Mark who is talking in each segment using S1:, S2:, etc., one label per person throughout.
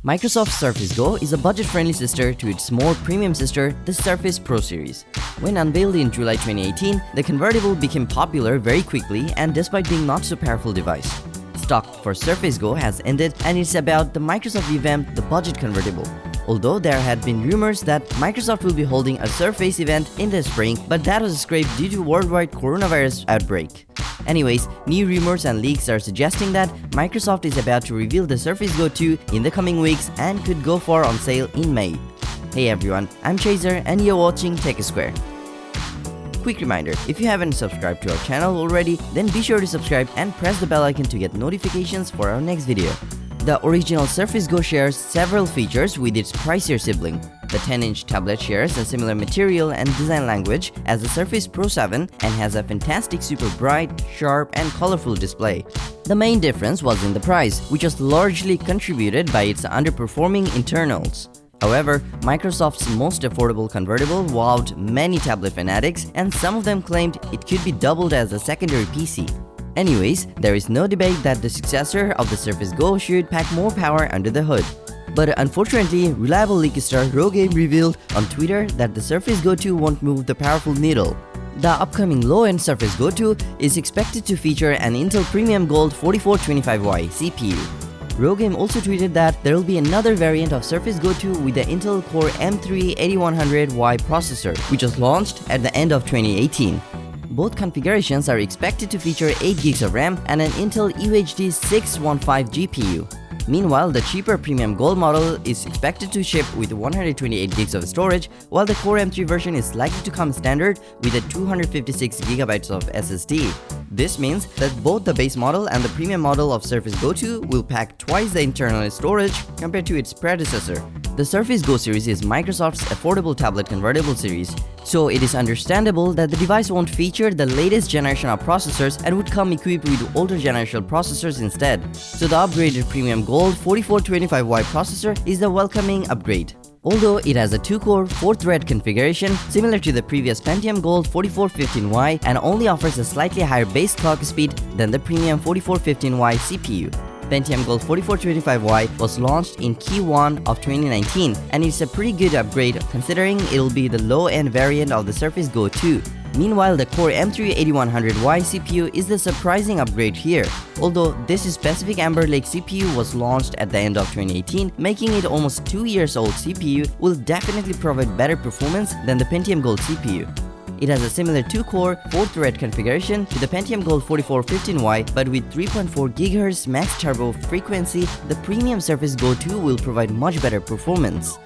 S1: Microsoft Surface Go is a budget-friendly sister to its more premium sister, the Surface Pro series. When unveiled in July 2018, the convertible became popular very quickly and despite being not so powerful device. Stock for Surface Go has ended and it's about the Microsoft revamped the budget convertible. Although there had been rumors that Microsoft will be holding a Surface event in the spring, but that was scrapped due to worldwide coronavirus outbreak. Anyways, new rumors and leaks are suggesting that Microsoft is about to reveal the Surface Go 2 in the coming weeks and could go for on sale in May. Hey everyone, I'm Chaser and you're watching Tech Square. Quick reminder, if you haven't subscribed to our channel already, then be sure to subscribe and press the bell icon to get notifications for our next video. The original Surface Go shares several features with its pricier sibling. The 10-inch tablet shares a similar material and design language as the Surface Pro 7 and has a fantastic super bright, sharp and colorful display. The main difference was in the price, which was largely contributed by its underperforming internals. However, Microsoft's most affordable convertible wowed many tablet fanatics and some of them claimed it could be doubled as a secondary PC. Anyways, there is no debate that the successor of the Surface Go should pack more power under the hood. But unfortunately, reliable leak star Rogue revealed on Twitter that the Surface Go 2 won't move the powerful needle. The upcoming low-end Surface Go 2 is expected to feature an Intel Premium Gold 4425Y CPU. Rogue also tweeted that there will be another variant of Surface Go 2 with the Intel Core M3 8100Y processor, which was launched at the end of 2018. Both configurations are expected to feature 8GB of RAM and an Intel UHD 615 GPU. Meanwhile, the cheaper Premium Gold model is expected to ship with 128GB of storage, while the Core M3 version is likely to come standard with a 256GB of SSD. This means that both the base model and the premium model of Surface Go 2 will pack twice the internal storage compared to its predecessor. The Surface Go series is Microsoft's affordable tablet convertible series, so it is understandable that the device won't feature the latest generation of processors and would come equipped with older generation processors instead. So the upgraded Premium Gold 4425Y processor is the welcoming upgrade. Although it has a 2-core, 4-thread configuration similar to the previous Pentium Gold 4415Y and only offers a slightly higher base clock speed than the premium 4415Y CPU. Pentium Gold 4425Y was launched in Q1 of 2019 and it's a pretty good upgrade considering it'll be the low-end variant of the Surface Go 2. Meanwhile, the Core M3 8100Y CPU is the surprising upgrade here. Although this specific Amber Lake CPU was launched at the end of 2018, making it almost 2 years old CPU will definitely provide better performance than the Pentium Gold CPU. It has a similar 2-core, 4-thread configuration to the Pentium Gold 4415Y, but with 3.4 GHz max turbo frequency, the premium Surface Go 2 will provide much better performance.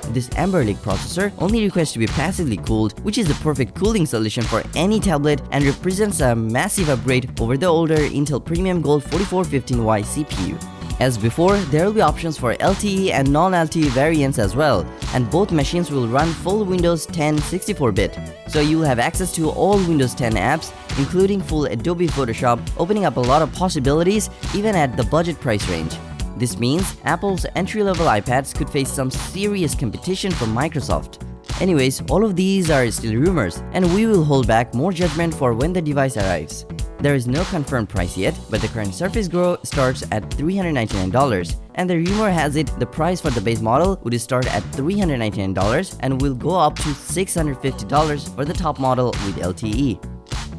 S1: This Amber Lake processor only requires to be passively cooled, which is the perfect cooling solution for any tablet and represents a massive upgrade over the older Intel Premium Gold 4415Y CPU. As before, there will be options for LTE and non-LTE variants as well, and both machines will run full Windows 10 64-bit. So you will have access to all Windows 10 apps, including full Adobe Photoshop, opening up a lot of possibilities even at the budget price range. This means Apple's entry-level iPads could face some serious competition from Microsoft. Anyways, all of these are still rumors, and we will hold back more judgment for when the device arrives. There is no confirmed price yet, but the current Surface Go starts at $399, and the rumor has it the price for the base model would start at $399 and will go up to $650 for the top model with LTE.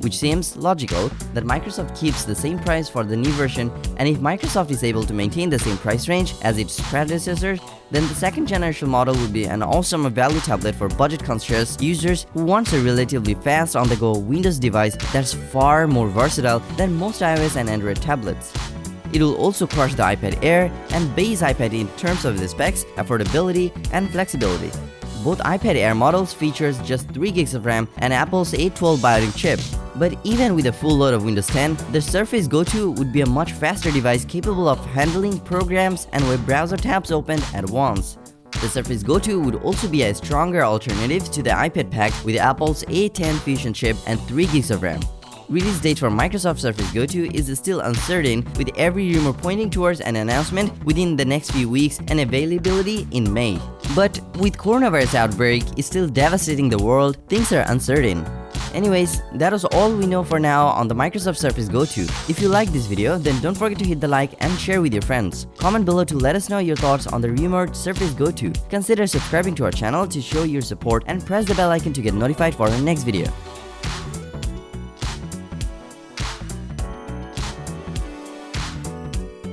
S1: Which seems logical that Microsoft keeps the same price for the new version, and if Microsoft is able to maintain the same price range as its predecessors, then the second generation model would be an awesome value tablet for budget-conscious users who wants a relatively fast on-the-go Windows device that's far more versatile than most iOS and Android tablets. It will also crush the iPad Air and base iPad in terms of the specs, affordability, and flexibility. Both iPad Air models features just 3GB of RAM and Apple's A12 Bionic chip. But even with a full load of Windows 10, the Surface Go 2 would be a much faster device capable of handling programs and web browser tabs opened at once. The Surface Go 2 would also be a stronger alternative to the iPad pack with Apple's A10 Fusion chip and 3GB of RAM. Release date for Microsoft Surface Go 2 is still uncertain, with every rumor pointing towards an announcement within the next few weeks and availability in May. But with coronavirus outbreak is still devastating the world, things are uncertain. Anyways, that was all we know for now on the Microsoft Surface Go 2. If you liked this video, then don't forget to hit the like and share with your friends. Comment below to let us know your thoughts on the rumored Surface Go 2. Consider subscribing to our channel to show your support and press the bell icon to get notified for our next video.